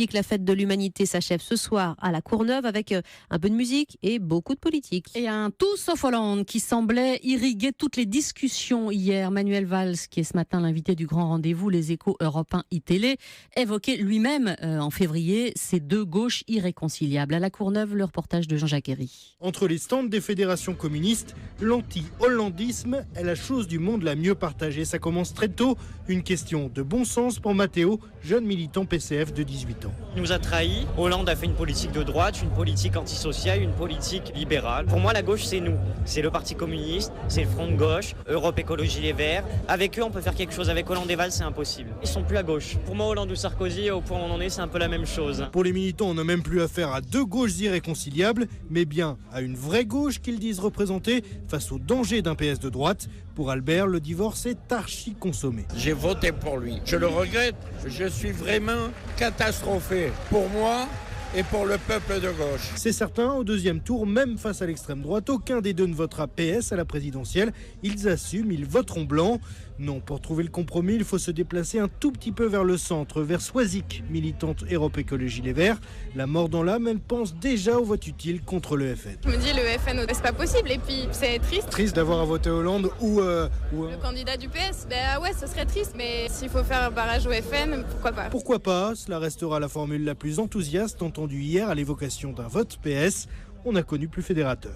La fête de l'humanité s'achève ce soir à la Courneuve avec un peu de musique et beaucoup de politique. Et un tout sauf Hollande qui semblait irriguer toutes les discussions hier. Manuel Valls, qui est ce matin l'invité du grand rendez-vous Les Échos Europe 1 iTélé, évoquait lui-même en février ces deux gauches irréconciliables. À la Courneuve, le reportage de Jean-Jacques Herry. Entre les stands des fédérations communistes, l'anti-hollandisme est la chose du monde la mieux partagée. Ça commence très tôt, une question de bon sens pour Matteo, jeune militant PCF de 18 ans. Il nous a trahis. Hollande a fait une politique de droite, une politique antisociale, une politique libérale. Pour moi, la gauche, c'est nous. C'est le Parti communiste, c'est le Front de gauche, Europe Écologie Les Verts. Avec eux, on peut faire quelque chose. Avec Hollande et Valls, c'est impossible. Ils sont plus à gauche. Pour moi, Hollande ou Sarkozy, au point où on en est, c'est un peu la même chose. Pour les militants, on n'a même plus affaire à deux gauches irréconciliables, mais bien à une vraie gauche qu'ils disent représenter face au danger d'un PS de droite. Pour Albert, le divorce est archi consommé. J'ai voté pour lui. Je le regrette. Je suis vraiment catastrophé pour moi et pour le peuple de gauche. C'est certain, au deuxième tour, même face à l'extrême droite, aucun des deux ne votera PS à la présidentielle. Ils assument, ils voteront blanc. Non, pour trouver le compromis, il faut se déplacer un tout petit peu vers le centre, vers Soisic, militante Europe Écologie Les Verts. La mort dans l'âme, elle pense déjà au vote utile contre le FN. Je me dis, le FN, c'est pas possible, et puis c'est triste. Triste d'avoir à voter Hollande ou le candidat du PS, ouais, ce serait triste, mais s'il faut faire un barrage au FN, pourquoi pas. Pourquoi pas, cela restera la formule la plus enthousiaste entendue hier à l'évocation d'un vote PS. On a connu plus fédérateur.